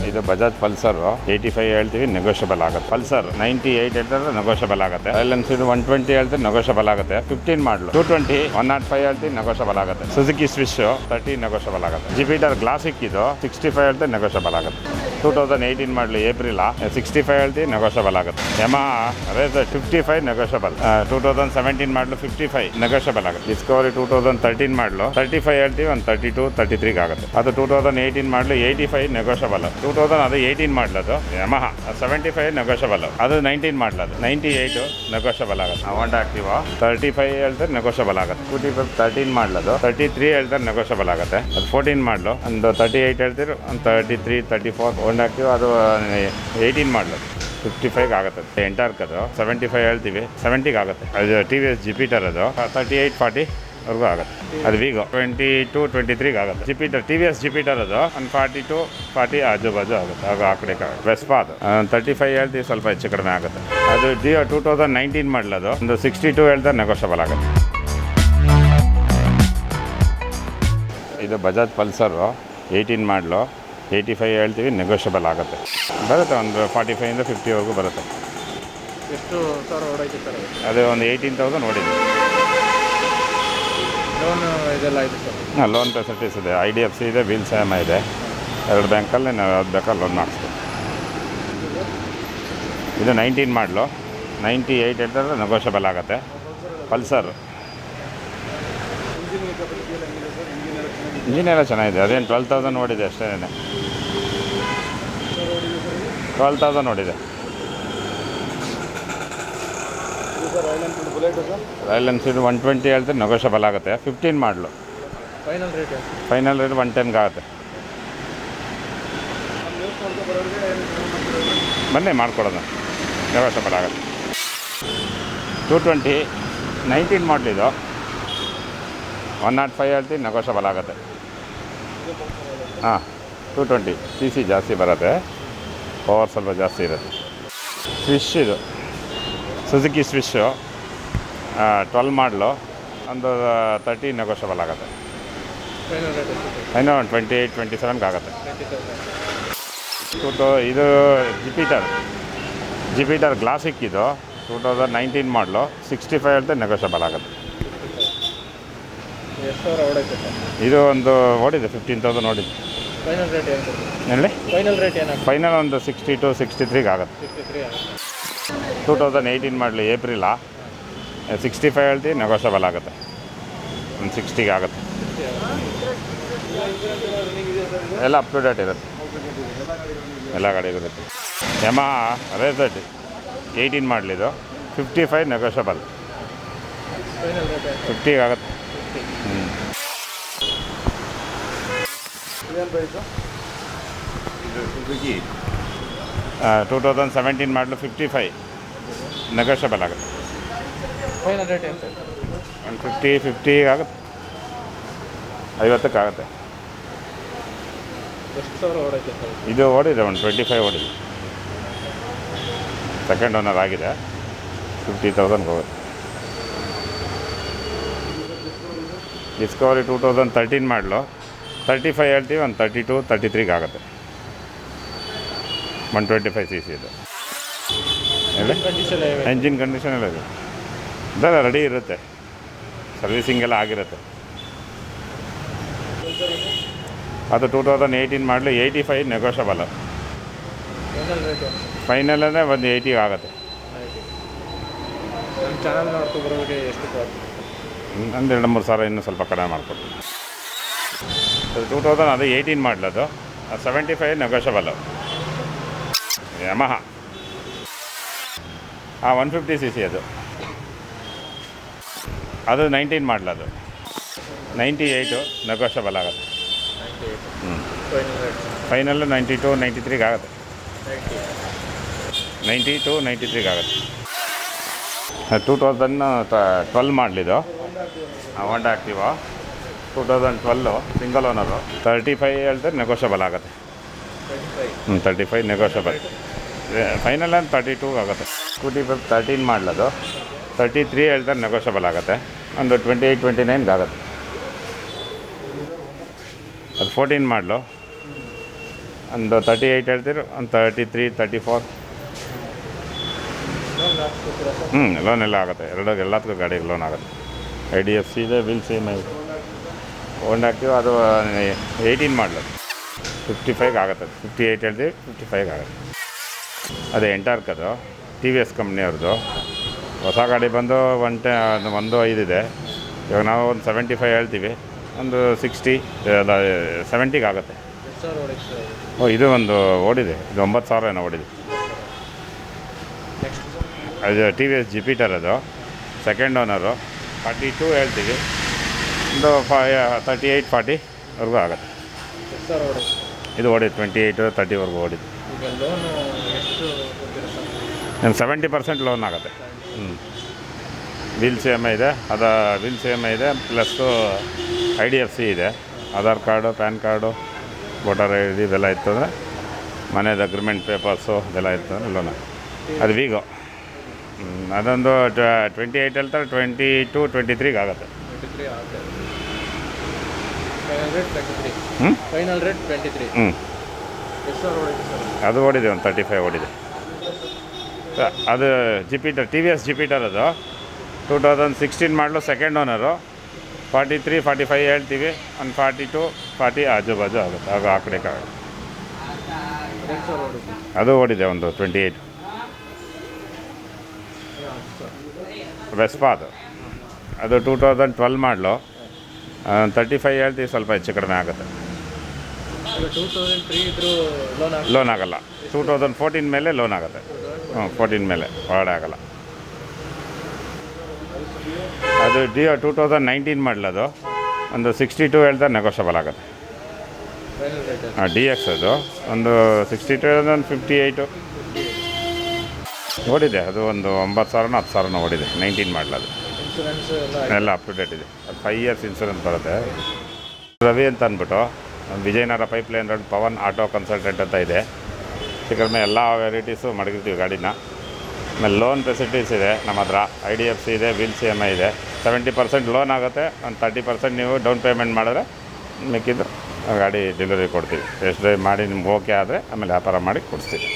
ಇದು ಬಜಾಜ್ ಪಲ್ಸರ್ 85 ಹೇಳ್ತೀವಿ, ನೆಗೋಷಿಯಬಲ್ ಆಗುತ್ತೆ. ಪಲ್ಸರ್ 98 ಹೇಳ್ತಾರೆ, ನೆಗೋಷಿಯಬಲ್ ಆಗುತ್ತೆ. ರಾಯಲ್ ಎನ್ಫೀಲ್ಡ್ 120 ಹೇಳ್ತಾರೆ, ನೆಗೋಷಿಯಬಲ್ ಆಗುತ್ತೆ. 15 ಮಾಡಲು 220, 105 ಹೇಳ್ತೀವಿ, ನೆಗೋಷಿಯಬಲ್ ಆಗುತ್ತೆ. ಸುಜುಕಿ ಸ್ವಿಶ್ 30 ನೆಗೋಷಿಯಬಲ್ ಆಗುತ್ತೆ. ಜುಪಿಟರ್ ಕ್ಲಾಸಿಕ್ ಇದು 65 ಹೇಳ್ತಾರೆ, ನೆಗೋಷಿಯಬಲ್ ಆಗುತ್ತೆ. 2018 ಮಾಡಲು ಏಪ್ರಿಲ್ 65 ಹೇಳ್ತೀವಿ, ನೆಗೋಷಿಯಬಲ್ ಆಗುತ್ತೆ. Yamaha racer 55 negotiable. 2017 ಮಾಡಲು 55 ನೆಗೋಷಿಯಬಲ್ ಆಗುತ್ತೆ. ಡಿಸ್ಕವರಿ 2013 ಮಾಡಲು 35 ಹೇಳ್ತೀವಿ, ಒಂದು 32, 33 ಆಗುತ್ತೆ. ಅದು 2018 ಮಾಡಲು 85 ನೆಗೋಷಿಯಬಲ್. 2018 ಮಾಡಲದು Yamaha 75 negotiable. ಅದು 19 ಮಾಡಲದು 98 ನೆಗೋಷಿಯಬಲ್ ಆಗುತ್ತೆ. ಹೋಂಡಾ ಆಕ್ಟಿವಾ 35 ಹೇಳ್ತಾರೆ, ನೆಗೋಷಿಯಬಲ್ ಆಗುತ್ತೆ. ಸ್ಕೂಟಿ 13 ಮಾಡಲದು 33 ಹೇಳ್ತಾರೆ, ನೆಗೋಷಿಯಬಲ್ ಆಗುತ್ತೆ. ಅದು 14 ಮಾಡಲು ಒಂದು 38 ಹೇಳ್ತೀರಿ, ಒಂದು 33, 34. ಹೋಂಡಾ ಆಕ್ಟಿವಾ ಅದು 18 ಮಾಡಲು 55 ಆಗುತ್ತೆ. ಎಂಟಾರ್ಕ್ ಅದು 75 ಹೇಳ್ತೀವಿ, 70 ಆಗುತ್ತೆ. ಅದು TVS ಜುಪಿಟರ್ ಅದು 38, 40 ವರ್ಗೂ ಆಗುತ್ತೆ. ಅದು ವಿಗೋ 22, 23 ಆಗುತ್ತೆ. ಜುಪಿಟರ್ TVS ಜುಪಿಟರ್ ಅದು ಒಂದು 42, 40 ಆಜು ಬಾಜು ಆಗುತ್ತೆ. ಆಗ ಆ ಕಡೆ ವೆಸ್ಪಾ ಅದು 35 ಹೇಳ್ತೀವಿ, ಸ್ವಲ್ಪ ಹೆಚ್ಚು ಕಡಿಮೆ ಆಗುತ್ತೆ. ಅದು ಡಿಯೋ 2019 ಮಾಡಲದು ಒಂದು 62 ಹೇಳ್ತಾರೆ, ನೆಗೋಷಿಯಬಲ್ ಆಗುತ್ತೆ. ಇದು ಬಜಾಜ್ ಪಲ್ಸರು 18 ಮಾಡಲು 85 ಹೇಳ್ತೀವಿ, ನೆಗೋಷಿಯಬಲ್ ಆಗುತ್ತೆ. ಬರುತ್ತೆ ಒಂದು 45ಇಂದ 50ವರೆಗೂ ಬರುತ್ತೆ. ಎಷ್ಟು ಸಾವಿರ ಹೊಡೈತೆ ಸರ್? ಅದೇ ಒಂದು 18,000 ನೋಡಿದ್ವಿ. ಲೋನ್ ಇದೆಲ್ಲ ಇದೆ ಸರ್? ಹಾಂ, ಲೋನ್ ಫೆಸಿಲಿಟೀಸ್ ಇದೆ. IDFC ಇದೆ, ವೀಲ್ಸ್ EMI ಇದೆ. 2 ಬ್ಯಾಂಕಲ್ಲಿ ನಾವು ಯಾವ್ದು ಬೇಕಾದ್ರೆ ಲೋನ್ ಮಾಡಿಸ್ತೀವಿ. ಇದು 19 ಮಾಡಲು 98 ಹೇಳ್ತಾರೆ, ನೆಗೋಷಿಯಬಲ್ ಆಗುತ್ತೆ. ಪಲ್ಸರ್ ಇಂಜಿನ್ ಎಲ್ಲ ಚೆನ್ನಾಗಿದೆ. ಅದೇನು 12,000 ನೋಡಿದೆ ಅಷ್ಟೇ. 12,000 ನೋಡಿದೆ. ರಾಯಲ್ ಎನ್ಫೀಲ್ಡ್ 120 ಹೇಳ್ತಾರೆ, ನೆಗೋಷಿಯಬಲ್ ಆಗುತ್ತೆ. 15 ಮಾಡಲು ಫೈನಲ್ ರೇಟ್ 110 ಆಗುತ್ತೆ. ಬನ್ನಿ ಮಾಡಿಕೊಡೋದು, ನೆಗೋಷಿಯಬಲ್ ಆಗುತ್ತೆ. 220 19 ಮಾಡಲಿದು 105 ಹೇಳ್ತೀವಿ, ನೆಗೋಷಿಯಬಲ್ ಆಗುತ್ತೆ. ಹಾಂ, 220 CC ಜಾಸ್ತಿ ಬರುತ್ತೆ, ಪವರ್ ಸ್ವಲ್ಪ ಜಾಸ್ತಿ ಇರುತ್ತೆ. ಸ್ವಿಶ್ ಇದು ಸುಜುಕಿ ಸ್ವಿಶ್ 12 ಮಾಡಲು ಒಂದು 30 ನೆಗೋಷಿಯಬಲ್ ಆಗುತ್ತೆ. ಫೈನಲ್ 28, 27 ಆಗುತ್ತೆ. ಇದು ಜುಪಿಟರ್ ಕ್ಲಾಸಿಕ್ ಇದು 2019 ಮಾಡಲು 65 ಹೇಳ್ತಾರೆ, ನೆಗೋಷಿಯಬಲ್ ಆಗುತ್ತೆ. ಇದು ಒಂದು ಓಡಿದೆ 15,000 ಓಡಿದೆ. ಫೈನಲ್ ಒಂದು 62, 63 ಆಗುತ್ತೆ. 2018 ಮಾಡಲಿ ಏಪ್ರಿಲ್ 65 ಹೇಳ್ತೀವಿ, ನೆಗೋಷಿಯಬಲ್ ಆಗುತ್ತೆ. ಒಂದು 60 ಆಗುತ್ತೆ. ಎಲ್ಲ ಅಪ್ ಟು ಡೇಟ್ ಇರುತ್ತೆ, ಎಲ್ಲ ಗಾಡಿ ಇರುತ್ತೆ. Yamaha racer 18 ಮಾಡಲಿದು 55 negotiable. 50 ಆಗುತ್ತೆ. 2017 ಮಾಡಲು 55 ನೆಗೋಷಿಯಬಲ್ ಆಗುತ್ತೆ. ಒಂದು 50 ಆಗುತ್ತೆ, 50 ಆಗುತ್ತೆ. ಇದು ಓಡಿದೆ ಒಂದು 25 ಓಡಿದೆ. ಸೆಕೆಂಡ್ ಓನರ್ ಆಗಿದೆ, 50,000 ಹೋಗುತ್ತೆ. ಡಿಸ್ಕವರಿ 2013 ಮಾಡಲು 35 ಹೇಳ್ತೀವಿ, ಒಂದು 32, 33 ಆಗುತ್ತೆ. 125 CC ಇದು. ಎಂಜಿನ್ ಕಂಡೀಷನ್ ಎಲ್ಲ ಇದೆ, ಇದೆಲ್ಲ ರೆಡಿ ಇರುತ್ತೆ, ಸರ್ವಿಸಿಂಗ್ ಎಲ್ಲ ಆಗಿರುತ್ತೆ. ಅದು 2018 ಮಾಡಲು 85 ನೆಗೋಷಿಯಬಲ್. ಫೈನಲೇ ಒಂದು 80 ಆಗುತ್ತೆ. ಒಂದು 2-3 ಸಾವಿರ ಇನ್ನೂ ಸ್ವಲ್ಪ ಕಡಿಮೆ ಮಾಡಿಕೊಡ್ತೀನಿ. 2018 ಮಾಡಲದು 75 ನೆಗೋಷಿಯಬಲ್. ಯಮಹಾ 150 CC ಅದು 19 ಮಾಡಲದು 98 ನೆಗೋಷಿಯಬಲ್ ಆಗುತ್ತೆ. ಫೈನಲ್ಲು 92, 93 ಆಗುತ್ತೆ. 92, 93 ಆಗುತ್ತೆ. 2012 ಮಾಡಲಿದು ಹೋಂಡಾ ಆಕ್ಟಿವಾ 2012 ಸಿಂಗಲ್ ಓನರು 35 ಹೇಳ್ತಾರೆ, ನೆಗೋಷಿಯಬಲ್ ಆಗುತ್ತೆ. 35 ನೆಗೋಷಿಯಬಲ್. ಫೈನಲ್ ಅಂತ 32 ಆಗುತ್ತೆ. ಸ್ಕೂಟಿ 13 ಮಾಡಲದು 33 ಹೇಳ್ತಾರೆ, ನೆಗೋಷಿಯಬಲ್ ಆಗುತ್ತೆ. ಒಂದು 28, 29 ಆಗುತ್ತೆ. ಅದು 14 ಮಾಡಲು ಒಂದು 38 ಹೇಳ್ತೀರಿ, ಒಂದು 33, 34. ಲೋನ್ ಎಲ್ಲ ಆಗುತ್ತೆ. ಎಲ್ಲದಕ್ಕೂ ಗಾಡಿಗೆ ಲೋನ್ ಆಗುತ್ತೆ. IDFC ಇದೆ, ವೀಲ್ಸ್ EMI ಇದೆ. ಹೋಂಡಾ ಆ್ಯಕ್ಟಿವ್ ಅದು 18 ಮಾಡಲು 55 ಆಗುತ್ತೆ. 58 ಹೇಳ್ತೀವಿ, 55 ಆಗುತ್ತೆ. ಅದೇ ಎಂಟಾರ್ಕ್ ಅದು TVS ಕಂಪ್ನಿಯವ್ರದ್ದು. ಹೊಸ ಗಾಡಿ ಬಂದು 1.5 ಇದೆ. ಇವಾಗ ನಾವು ಒಂದು 75 ಹೇಳ್ತೀವಿ, ಒಂದು 60 70ಗೆ ಆಗುತ್ತೆ. ಇದು ಒಂದು ಓಡಿದೆ, ಇದು 9,000 ಏನೋ ಓಡಿದೆ. ಅದು TVS Jupiter, ಅದು ಸೆಕೆಂಡ್ ಓನರು. 42 ಹೇಳ್ತೀವಿ, ಒಂದು 38, 40ವರೆಗೂ ಆಗುತ್ತೆ. ಇದು ಓಡಿದೆ 28, 30ವರೆಗೂ ಓಡಿದೆ. ಏನು 70% ಲೋನ್ ಆಗುತ್ತೆ. ವೀಲ್ಸ್ EMI ಇದೆ, ವೀಲ್ಸ್ EMI ಇದೆ, ಪ್ಲಸ್ಸು IDFC ಇದೆ. Aadhaar card, PAN card, voter ID ಇದೆಲ್ಲ ಇತ್ತು ಅಂದರೆ, ಮನೇದು ಅಗ್ರಿಮೆಂಟ್ ಪೇಪರ್ಸು ಇದೆಲ್ಲ ಇತ್ತು ಅಂದರೆ ಲೋನ್. ಅದು ವೀಗೋ. ಅದೊಂದು 28 ಹೇಳ್ತಾರೆ, 22, 23ಗೆ ಆಗುತ್ತೆ. ಅದು ಓಡಿದೆ, ಒಂದು 35 ಓಡಿದೆ. ಅದು TVS Jupiter, ಅದು 2016 ಮಾಡಲು, ಸೆಕೆಂಡ್ ಓನರು. 43, 45 ಹೇಳ್ತೀವಿ, ಒಂದು 42, 40 ಆಜು ಬಾಜು ಆಗುತ್ತೆ. ಆಗ ಆ ಕಡೆ ಅದು ಓಡಿದೆ, ಒಂದು 28. ವೆಸ್ಪಾ ಅದು 2012 ಮಾಡಲು, 35 ಹೇಳ್ತೀವಿ, ಸ್ವಲ್ಪ ಹೆಚ್ಚು ಕಡಿಮೆ ಆಗುತ್ತೆ. ಲೋನ್ ಆಗಲ್ಲ. 2014 ಮೇಲೆ ಲೋನ್ ಆಗುತ್ತೆ. 14 ಮೇಲೆ ಒಳಗಡೆ ಆಗಲ್ಲ. ಅದು 2019 ಮಾಡಲದು, ಒಂದು 62 ಹೇಳ್ತಾರೆ, ನೆಗೋಷಿಯಬಲ್ ಆಗುತ್ತೆ. DX ಅದು ಒಂದು 62, ಒಂದು 58 ಓಡಿದೆ. ಅದು ಒಂದು 9,000, 10,000 ಓಡಿದೆ. 19 ಮಾಡಲದು. ಎಲ್ಲ ಅಪ್ ಟು ಡೇಟ್ ಇದೆ. ಅದು 5 years ಇನ್ಸೂರೆನ್ಸ್ ಬರುತ್ತೆ. ರವಿ ಅಂತ ಅಂದ್ಬಿಟ್ಟು Vijayanagar pipeline road Pavan auto consultant ಅಂತ ಇದೆ. ಕಡಿಮೆ ಎಲ್ಲ ವೆರೈಟೀಸು ಮಡಗಿರ್ತೀವಿ ಗಾಡಿನ. ಆಮೇಲೆ ಲೋನ್ ಫೆಸಿಲಿಟೀಸ್ ಇದೆ ನಮ್ಮ ಹತ್ರ. IDFC ಇದೆ, ವೀಲ್ಸ್ EMI ಇದೆ. 70% ಲೋನ್ ಆಗುತ್ತೆ, ಒಂದು 30% ನೀವು ಡೌನ್ ಪೇಮೆಂಟ್ ಮಾಡಿದ್ರೆ ಮಿಕ್ಕಿದ್ದು ಗಾಡಿ ಡೆಲಿವರಿ ಕೊಡ್ತೀವಿ. ಟೆಸ್ಟ್ ಡ್ರೈವ್ ಮಾಡಿ ನಿಮ್ಗೆ ಓಕೆ ಆದರೆ ಆಮೇಲೆ ವ್ಯಾಪಾರ ಮಾಡಿ ಕೊಡಿಸ್ತೀವಿ.